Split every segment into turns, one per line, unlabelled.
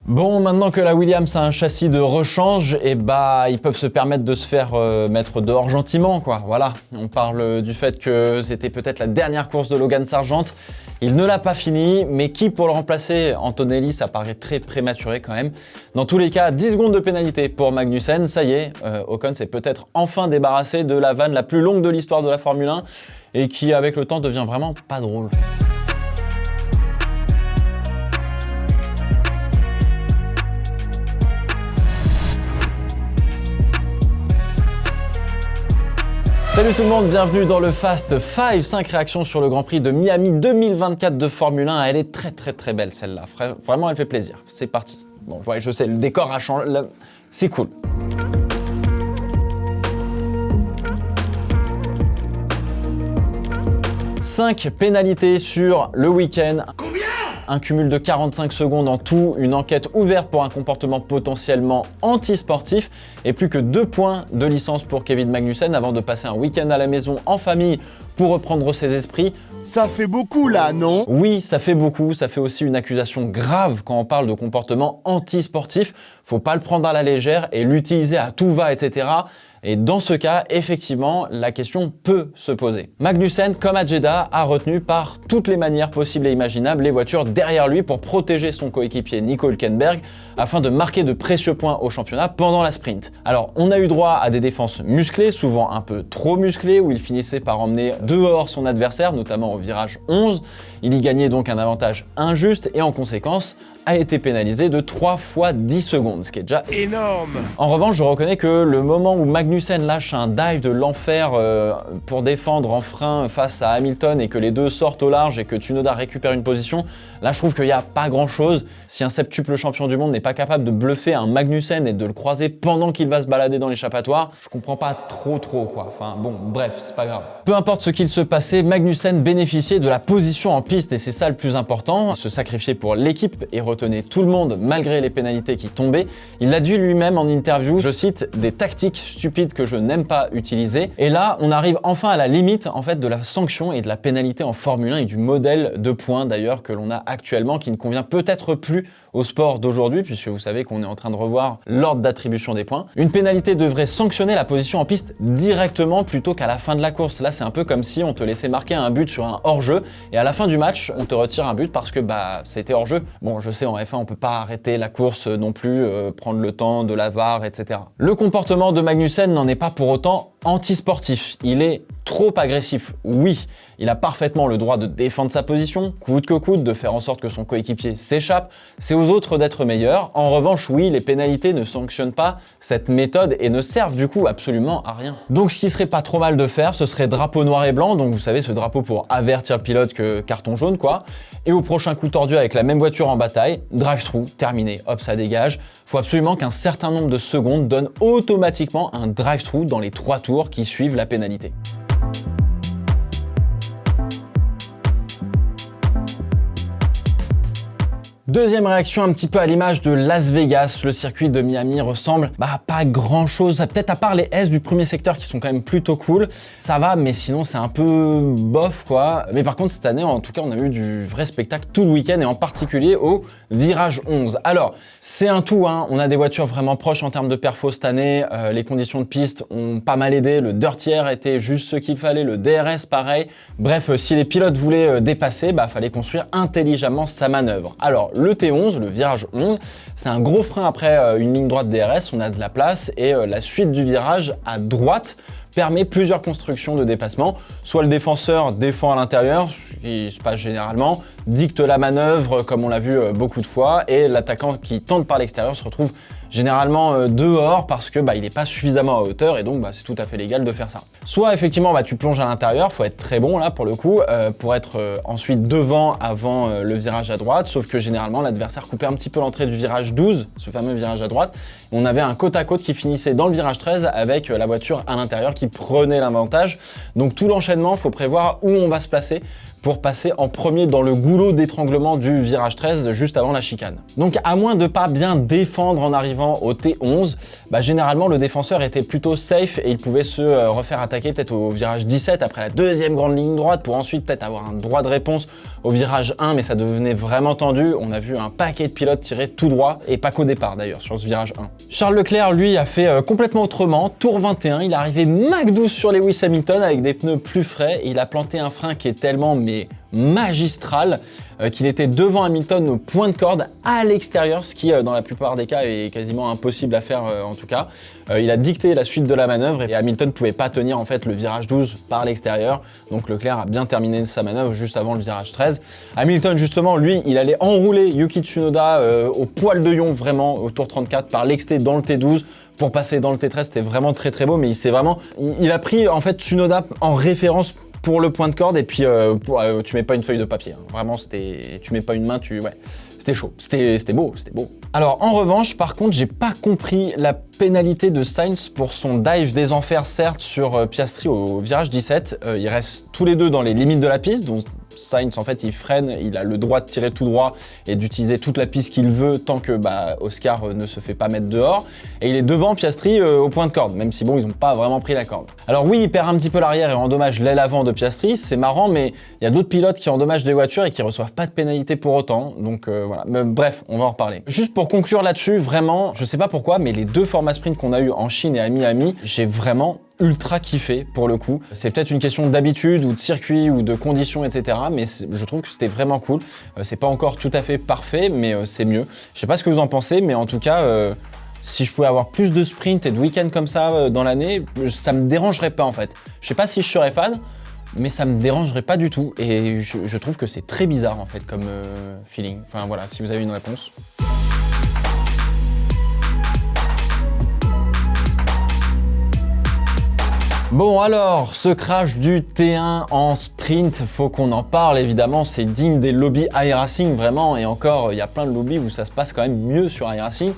Bon, maintenant que la Williams a un châssis de rechange, ils peuvent se permettre de se faire mettre dehors gentiment, quoi. Voilà, on parle du fait que c'était peut-être la dernière course de Logan Sargent. Il ne l'a pas fini, mais qui pour le remplacer? Antonelli, ça paraît très prématuré quand même. Dans tous les cas, 10 secondes de pénalité pour Magnussen. Ça y est, Ocon s'est peut-être enfin débarrassé de la vanne la plus longue de l'histoire de la Formule 1 et qui, avec le temps, devient vraiment pas drôle. Salut tout le monde, bienvenue dans le Fast 5, 5 réactions sur le Grand Prix de Miami 2024 de Formule 1. Elle est très belle celle-là, vraiment elle fait plaisir. C'est parti. Bon, ouais, je sais, le décor a changé, c'est cool. Cinq pénalités sur le week-end. Combien ? Un cumul de 45 secondes en tout, une enquête ouverte pour un comportement potentiellement antisportif et plus que 2 points de licence pour Kevin Magnussen avant de passer un week-end à la maison en famille pour reprendre ses esprits.
Ça fait beaucoup là, non?
Oui, ça fait beaucoup, ça fait aussi une accusation grave quand on parle de comportement antisportif. Faut pas le prendre à la légère et l'utiliser à tout va, etc. Et dans ce cas, effectivement, la question peut se poser. Magnussen, comme à Jeddah, a retenu par toutes les manières possibles et imaginables les voitures derrière lui pour protéger son coéquipier Nico Hülkenberg afin de marquer de précieux points au championnat pendant la sprint. Alors, on a eu droit à des défenses musclées, souvent un peu trop musclées, où il finissait par emmener dehors son adversaire, notamment au virage 11. Il y gagnait donc un avantage injuste et en conséquence a été pénalisé de 3 fois 10 secondes, ce qui est déjà
énorme.
En revanche, je reconnais que le moment où Magnussen lâche un dive de l'enfer pour défendre en frein face à Hamilton et que les deux sortent au large et que Tsunoda récupère une position, là je trouve qu'il n'y a pas grand chose. Si un septuple champion du monde n'est pas capable de bluffer un Magnussen et de le croiser pendant qu'il va se balader dans l'échappatoire, je comprends pas trop quoi. Enfin bon, bref, c'est pas grave. Peu importe ce qu'il se passait, Magnussen bénéficiait de la position en piste et c'est ça le plus important. Se sacrifier pour l'équipe et retenait tout le monde malgré les pénalités qui tombaient. Il l'a dit lui-même en interview, je cite, des tactiques stupides que je n'aime pas utiliser. Et là, on arrive enfin à la limite en fait de la sanction et de la pénalité en Formule 1 et du modèle de points d'ailleurs que l'on a actuellement qui ne convient peut-être plus au sport d'aujourd'hui puisque vous savez qu'on est en train de revoir l'ordre d'attribution des points. Une pénalité devrait sanctionner la position en piste directement plutôt qu'à la fin de la course. Là, c'est un peu comme si on te laissait marquer un but sur un hors-jeu et à la fin du match, on te retire un but parce que c'était hors-jeu. Bon, je sais, en F1, on peut pas arrêter la course non plus, prendre le temps de la VAR, etc. Le comportement de Magnussen n'en est pas pour autant antisportif. Il est trop agressif, oui. Il a parfaitement le droit de défendre sa position, coûte que coûte, de faire en sorte que son coéquipier s'échappe. C'est aux autres d'être meilleurs. En revanche, oui, les pénalités ne sanctionnent pas cette méthode et ne servent du coup absolument à rien. Donc ce qui serait pas trop mal de faire, ce serait drapeau noir et blanc, donc vous savez ce drapeau pour avertir le pilote que carton jaune quoi. Et au prochain coup tordu avec la même voiture en bataille, drive-through, terminé, hop ça dégage. Faut absolument qu'un certain nombre de secondes donne automatiquement un drive-through dans les 3 tours qui suivent la pénalité. Deuxième réaction un petit peu à l'image de Las Vegas, le circuit de Miami ressemble pas grand chose, peut-être à part les S du premier secteur qui sont quand même plutôt cool, ça va mais sinon c'est un peu bof quoi. Mais par contre cette année en tout cas on a eu du vrai spectacle tout le week-end et en particulier au virage 11. Alors c'est un tout, hein. On a des voitures vraiment proches en termes de perfo cette année, les conditions de piste ont pas mal aidé, le dirt air était juste ce qu'il fallait, le DRS pareil, bref si les pilotes voulaient dépasser, fallait construire intelligemment sa manœuvre. Alors le T11, le virage 11, c'est un gros frein après une ligne droite DRS, on a de la place et la suite du virage à droite permet plusieurs constructions de dépassement. Soit le défenseur défend à l'intérieur, ce qui se passe généralement, dicte la manœuvre comme on l'a vu beaucoup de fois et l'attaquant qui tente par l'extérieur se retrouve généralement dehors parce que il n'est pas suffisamment à hauteur et donc c'est tout à fait légal de faire ça. Soit effectivement tu plonges à l'intérieur, faut être très bon là pour le coup pour être ensuite devant avant le virage à droite, sauf que généralement l'adversaire coupait un petit peu l'entrée du virage 12, ce fameux virage à droite. On avait un côte à côte qui finissait dans le virage 13 avec la voiture à l'intérieur qui prenait l'avantage. Donc tout l'enchaînement, faut prévoir où on va se placer pour passer en premier dans le goulot d'étranglement du virage 13 juste avant la chicane. Donc à moins de pas bien défendre en arrivant au T11, généralement le défenseur était plutôt safe et il pouvait se refaire attaquer peut-être au virage 17 après la deuxième grande ligne droite pour ensuite peut-être avoir un droit de réponse au virage 1, mais ça devenait vraiment tendu. On a vu un paquet de pilotes tirer tout droit et pas qu'au départ d'ailleurs sur ce virage 1. Charles Leclerc lui a fait complètement autrement. Tour 21, il est arrivé Mach 12 sur Lewis Hamilton avec des pneus plus frais et il a planté un frein qui est tellement magistral qu'il était devant Hamilton au point de corde à l'extérieur, ce qui dans la plupart des cas est quasiment impossible à faire en tout cas. Il a dicté la suite de la manœuvre et Hamilton ne pouvait pas tenir en fait le virage 12 par l'extérieur, donc Leclerc a bien terminé sa manœuvre juste avant le virage 13. Hamilton justement lui il allait enrouler Yuki Tsunoda au poil de lion vraiment au tour 34 par l'exté dans le T12 pour passer dans le T13. C'était vraiment très très beau, mais il a pris en fait Tsunoda en référence pour le point de corde et puis tu mets pas une feuille de papier, hein. Vraiment tu mets pas une main, c'était chaud, c'était beau. Alors en revanche par contre j'ai pas compris la pénalité de Sainz pour son dive des enfers certes sur Piastri au virage 17, ils restent tous les deux dans les limites de la piste, donc Sainz en fait il freine, il a le droit de tirer tout droit et d'utiliser toute la piste qu'il veut tant que Oscar ne se fait pas mettre dehors, et il est devant Piastri au point de corde, même si bon ils n'ont pas vraiment pris la corde. Alors oui il perd un petit peu l'arrière et endommage l'aile avant de Piastri, c'est marrant mais il y a d'autres pilotes qui endommagent des voitures et qui reçoivent pas de pénalité pour autant, donc voilà. Mais, bref, on va en reparler. Juste pour conclure là-dessus, vraiment, je sais pas pourquoi mais les deux formats sprint qu'on a eu en Chine et à Miami, j'ai vraiment ultra kiffé pour le coup. C'est peut-être une question d'habitude ou de circuit ou de conditions, etc. Mais je trouve que c'était vraiment cool. C'est pas encore tout à fait parfait, mais c'est mieux. Je sais pas ce que vous en pensez, mais en tout cas, si je pouvais avoir plus de sprints et de week-ends comme ça dans l'année, ça me dérangerait pas en fait. Je sais pas si je serais fan, mais ça me dérangerait pas du tout. Et je trouve que c'est très bizarre en fait comme feeling. Enfin voilà, si vous avez une réponse. Bon alors, ce crash du T1 en sprint, faut qu'on en parle évidemment, c'est digne des lobbies iRacing vraiment, et encore, il y a plein de lobbies où ça se passe quand même mieux sur iRacing.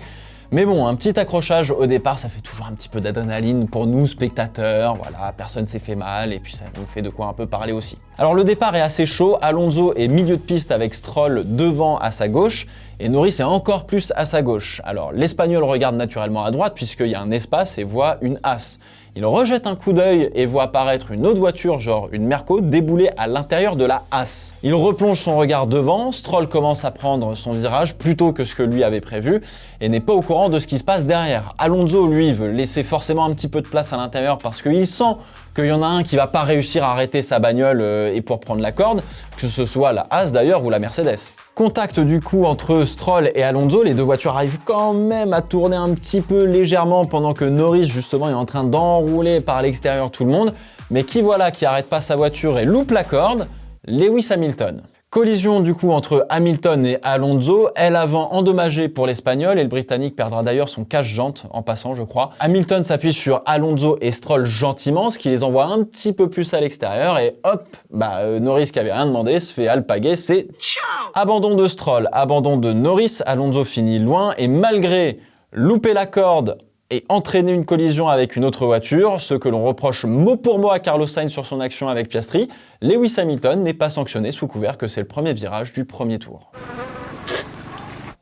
Mais bon, un petit accrochage au départ, ça fait toujours un petit peu d'adrénaline pour nous spectateurs, voilà, personne s'est fait mal et puis ça nous fait de quoi un peu parler aussi. Alors le départ est assez chaud, Alonso est milieu de piste avec Stroll devant à sa gauche et Norris est encore plus à sa gauche. Alors l'Espagnol regarde naturellement à droite puisqu'il y a un espace et voit une Haas. Il rejette un coup d'œil et voit apparaître une autre voiture, genre une Merco, débouler à l'intérieur de la Haas. Il replonge son regard devant, Stroll commence à prendre son virage plus tôt que ce que lui avait prévu et n'est pas au courant de ce qui se passe derrière. Alonso, lui, veut laisser forcément un petit peu de place à l'intérieur parce qu'il sent qu'il y en a un qui va pas réussir à arrêter sa bagnole et pour prendre la corde, que ce soit la Haas d'ailleurs ou la Mercedes. Contact du coup entre Stroll et Alonso, les deux voitures arrivent quand même à tourner un petit peu légèrement pendant que Norris justement est en train d'enrouler par l'extérieur tout le monde, mais qui voilà qui arrête pas sa voiture et loupe la corde, Lewis Hamilton. Collision du coup entre Hamilton et Alonso, aile avant endommagée pour l'Espagnol et le Britannique perdra d'ailleurs son cache-jante en passant je crois. Hamilton s'appuie sur Alonso et Stroll gentiment, ce qui les envoie un petit peu plus à l'extérieur et hop, Norris qui avait rien demandé se fait alpaguer, c'est ciao. Abandon de Stroll, abandon de Norris, Alonso finit loin et malgré louper la corde et entraîner une collision avec une autre voiture, ce que l'on reproche mot pour mot à Carlos Sainz sur son action avec Piastri, Lewis Hamilton n'est pas sanctionné sous couvert que c'est le premier virage du premier tour.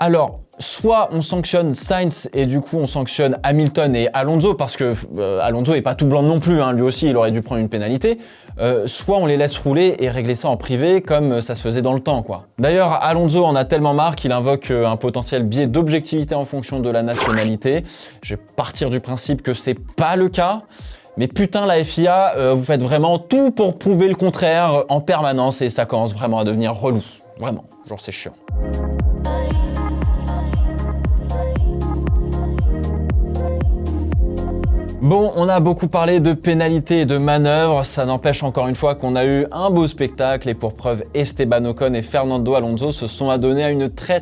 Alors, soit on sanctionne Sainz et du coup on sanctionne Hamilton et Alonso parce que Alonso est pas tout blanc non plus, hein, lui aussi il aurait dû prendre une pénalité, soit on les laisse rouler et régler ça en privé comme ça se faisait dans le temps quoi. D'ailleurs Alonso en a tellement marre qu'il invoque un potentiel biais d'objectivité en fonction de la nationalité. Je vais partir du principe que c'est pas le cas. Mais putain la FIA, vous faites vraiment tout pour prouver le contraire en permanence et ça commence vraiment à devenir relou. Vraiment, genre c'est chiant. Bon, on a beaucoup parlé de pénalités et de manœuvres, ça n'empêche encore une fois qu'on a eu un beau spectacle et pour preuve Esteban Ocon et Fernando Alonso se sont adonnés à une très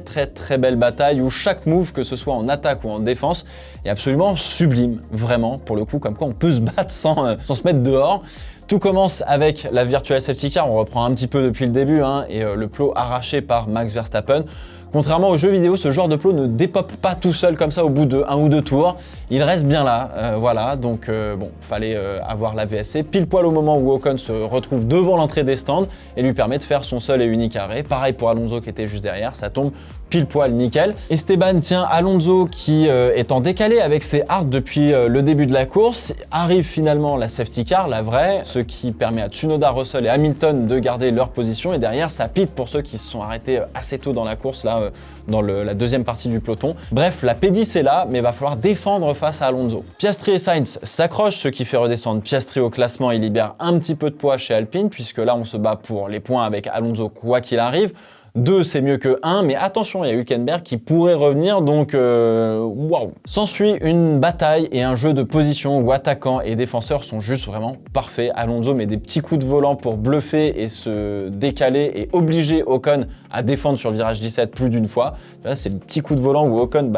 belle bataille où chaque move, que ce soit en attaque ou en défense, est absolument sublime, vraiment, pour le coup, comme quoi on peut se battre sans se mettre dehors. Tout commence avec la Virtual Safety Car, on reprend un petit peu depuis le début, et le plot arraché par Max Verstappen. Contrairement aux jeux vidéo, ce genre de plot ne dépop pas tout seul comme ça au bout de 1 ou 2 tours. Il reste bien là, voilà. Donc bon, fallait avoir la VSC pile poil au moment où Ocon se retrouve devant l'entrée des stands et lui permet de faire son seul et unique arrêt. Pareil pour Alonso qui était juste derrière, ça tombe pile poil nickel. Esteban tient Alonso qui est en décalé avec ses hards depuis le début de la course. Arrive finalement la safety car, la vraie, ce qui permet à Tsunoda, Russell et Hamilton de garder leur position. Et derrière, ça pite pour ceux qui se sont arrêtés assez tôt dans la course, là, dans la deuxième partie du peloton. Bref, la P10 est là, mais va falloir défendre face à Alonso. Piastri et Sainz s'accrochent, ce qui fait redescendre Piastri au classement et libère un petit peu de poids chez Alpine, puisque là, on se bat pour les points avec Alonso quoi qu'il arrive. 2, c'est mieux que 1, mais attention, il y a Hülkenberg qui pourrait revenir, donc waouh. S'ensuit une bataille et un jeu de position où attaquants et défenseurs sont juste vraiment parfaits. Alonso met des petits coups de volant pour bluffer et se décaler et obliger Ocon à défendre sur le virage 17 plus d'une fois. Là, c'est le petit coup de volant où Ocon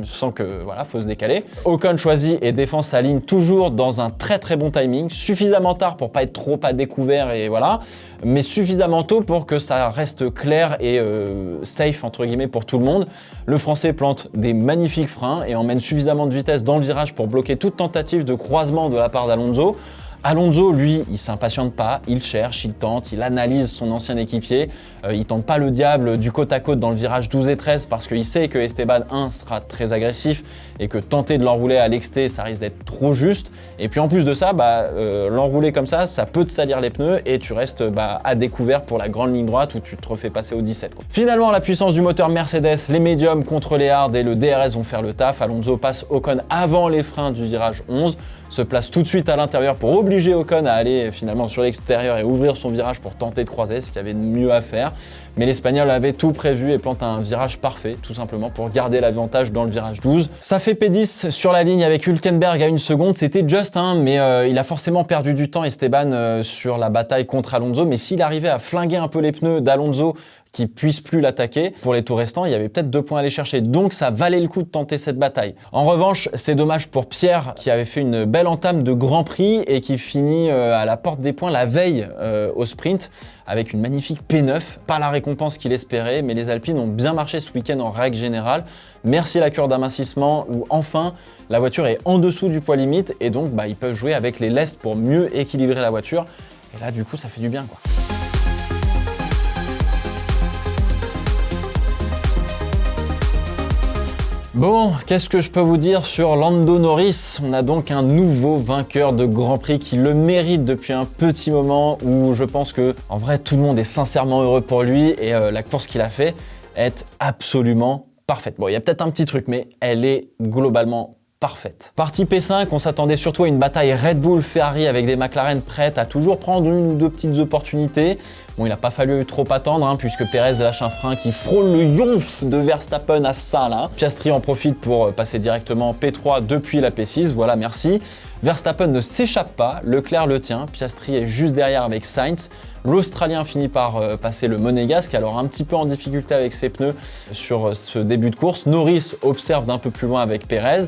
sent que voilà, faut se décaler. Ocon choisit et défend sa ligne toujours dans un très très bon timing, suffisamment tard pour pas être trop à découvert et voilà, mais suffisamment tôt pour que ça reste clair et safe entre guillemets pour tout le monde. Le Français plante des magnifiques freins et emmène suffisamment de vitesse dans le virage pour bloquer toute tentative de croisement de la part d'Alonso. Alonso, lui, il s'impatiente pas, il cherche, il tente, il analyse son ancien équipier, il tente pas le diable du côte à côte dans le virage 12 et 13 parce qu'il sait que Esteban 1 sera très agressif et que tenter de l'enrouler à l'exté, ça risque d'être trop juste. Et puis en plus de ça, l'enrouler comme ça peut te salir les pneus et tu restes à découvert pour la grande ligne droite où tu te refais passer au 17. Quoi. Finalement, la puissance du moteur Mercedes, les médiums contre les hards et le DRS vont faire le taf. Alonso passe Ocon avant les freins du virage 11, se place tout de suite à l'intérieur pour obliger Ocon à aller finalement sur l'extérieur et ouvrir son virage pour tenter de croiser, ce qu'il y avait de mieux à faire. Mais l'Espagnol avait tout prévu et plante un virage parfait, tout simplement pour garder l'avantage dans le virage 12. Ça fait P10 sur la ligne avec Hülkenberg à 1 seconde, c'était juste, mais il a forcément perdu du temps Esteban sur la bataille contre Alonso, mais s'il arrivait à flinguer un peu les pneus d'Alonso, qui puisse plus l'attaquer. Pour les tours restants, il y avait peut-être 2 points à aller chercher, donc ça valait le coup de tenter cette bataille. En revanche, c'est dommage pour Pierre qui avait fait une belle entame de Grand Prix et qui finit à la porte des points la veille au sprint avec une magnifique P9. Pas la récompense qu'il espérait, mais les Alpines ont bien marché ce week-end en règle générale. Merci la cure d'amincissement où enfin la voiture est en dessous du poids limite et donc ils peuvent jouer avec les lestes pour mieux équilibrer la voiture. Et là du coup ça fait du bien quoi. Bon, qu'est-ce que je peux vous dire sur Lando Norris? On a donc un nouveau vainqueur de Grand Prix qui le mérite depuis un petit moment où je pense que, en vrai, tout le monde est sincèrement heureux pour lui et la course qu'il a fait est absolument parfaite. Bon, il y a peut-être un petit truc, mais elle est globalement parfaite. Partie P5, on s'attendait surtout à une bataille Red Bull-Ferrari avec des McLaren prêtes à toujours prendre 1 ou 2 petites opportunités. Bon, il n'a pas fallu trop attendre puisque Perez lâche un frein qui frôle le yonf de Verstappen à ça là. Piastri en profite pour passer directement P3 depuis la P6, voilà merci. Verstappen ne s'échappe pas, Leclerc le tient, Piastri est juste derrière avec Sainz. L'Australien finit par passer le Monégasque, alors un petit peu en difficulté avec ses pneus sur ce début de course. Norris observe d'un peu plus loin avec Perez.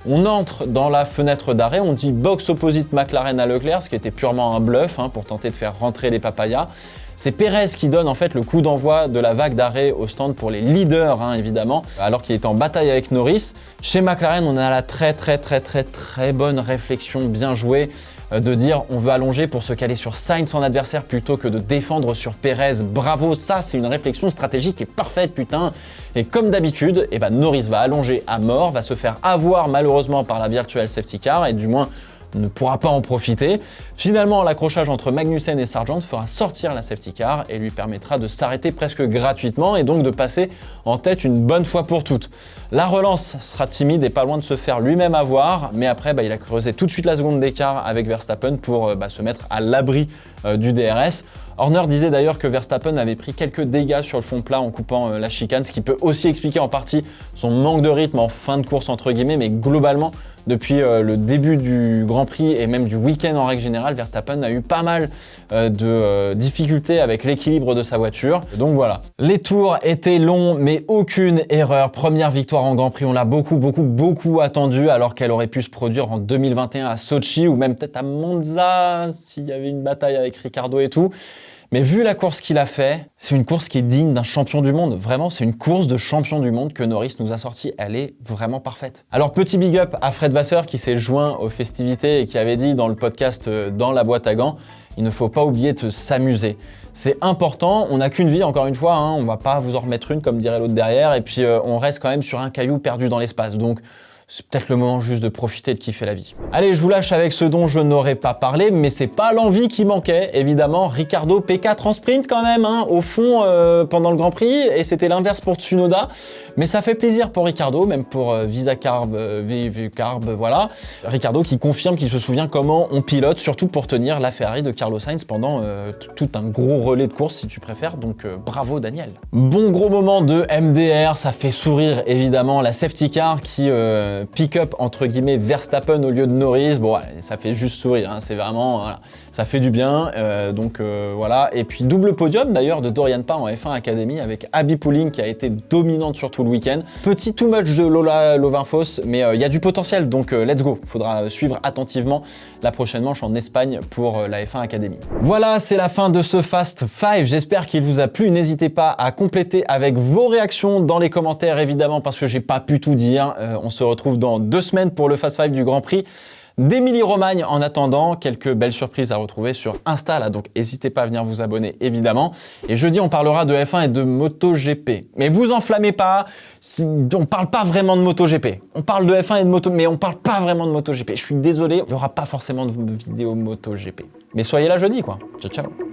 On entre dans la fenêtre d'arrêt, on dit box opposite McLaren à Leclerc, ce qui était purement un bluff pour tenter de faire rentrer les papayas. C'est Perez qui donne en fait le coup d'envoi de la vague d'arrêt au stand pour les leaders évidemment, alors qu'il est en bataille avec Norris. Chez McLaren, on a la très bonne réflexion bien jouée de dire on veut allonger pour se caler sur Sainz en adversaire plutôt que de défendre sur Perez. Bravo, ça c'est une réflexion stratégique et parfaite putain. Et comme d'habitude, Norris va allonger à mort, va se faire avoir malheureusement par la virtual safety car et du moins ne pourra pas en profiter. Finalement, l'accrochage entre Magnussen et Sargent fera sortir la safety car et lui permettra de s'arrêter presque gratuitement et donc de passer en tête une bonne fois pour toutes. La relance sera timide et pas loin de se faire lui-même avoir, mais après il a creusé tout de suite la seconde d'écart avec Verstappen pour se mettre à l'abri du DRS. Horner disait d'ailleurs que Verstappen avait pris quelques dégâts sur le fond plat en coupant la chicane, ce qui peut aussi expliquer en partie son manque de rythme en fin de course entre guillemets, mais globalement, depuis le début du Grand Prix et même du week-end en règle générale, Verstappen a eu pas mal de difficultés avec l'équilibre de sa voiture. Donc voilà. Les tours étaient longs, mais aucune erreur. Première victoire en Grand Prix, on l'a beaucoup attendu, alors qu'elle aurait pu se produire en 2021 à Sochi ou même peut-être à Monza, s'il y avait une bataille avec Ricciardo et tout. Mais vu la course qu'il a fait, c'est une course qui est digne d'un champion du monde. Vraiment, c'est une course de champion du monde que Norris nous a sorti. Elle est vraiment parfaite. Alors, petit big up à Fred Vasseur qui s'est joint aux festivités et qui avait dit dans le podcast Dans la boîte à gants, il ne faut pas oublier de s'amuser. C'est important, on n'a qu'une vie, encore une fois, hein, on va pas vous en remettre une comme dirait l'autre derrière, et puis on reste quand même sur un caillou perdu dans l'espace. Donc, c'est peut-être le moment juste de profiter de kiffer la vie. Allez, je vous lâche avec ce dont je n'aurais pas parlé, mais c'est pas l'envie qui manquait, évidemment. Ricciardo P4 en sprint quand même, hein, au fond pendant le Grand Prix, et c'était l'inverse pour Tsunoda. Mais ça fait plaisir pour Ricciardo, même pour Visacarb, voilà. Ricciardo qui confirme qu'il se souvient comment on pilote, surtout pour tenir la Ferrari de Carlos Sainz pendant tout un gros relais de course, si tu préfères. Donc bravo Daniel. Bon gros moment de MDR, ça fait sourire évidemment la safety car qui pick-up entre guillemets Verstappen au lieu de Norris. Bon, ça fait juste sourire, hein, c'est vraiment, voilà, ça fait du bien. Voilà. Et puis double podium d'ailleurs de Dorian Parr en F1 Academy avec Abby Pulling qui a été dominante sur tout le week-end. Petit too much de Lola Lovinfos, mais il y a du potentiel, donc let's go. Faudra suivre attentivement la prochaine manche en Espagne pour la F1 Academy. Voilà, c'est la fin de ce Fast 5. J'espère qu'il vous a plu. N'hésitez pas à compléter avec vos réactions dans les commentaires, évidemment, parce que j'ai pas pu tout dire. On se retrouve dans 2 semaines pour le Fast 5 du Grand Prix d'Émilie-Romagne. En attendant, quelques belles surprises à retrouver sur Insta, là, donc n'hésitez pas à venir vous abonner, évidemment. Et jeudi, on parlera de F1 et de MotoGP. Mais vous enflammez pas, on parle pas vraiment de MotoGP. On parle de F1 et de Moto, mais on parle pas vraiment de MotoGP. Je suis désolé, il y aura pas forcément de vidéo MotoGP. Mais soyez là jeudi, quoi. Ciao, ciao.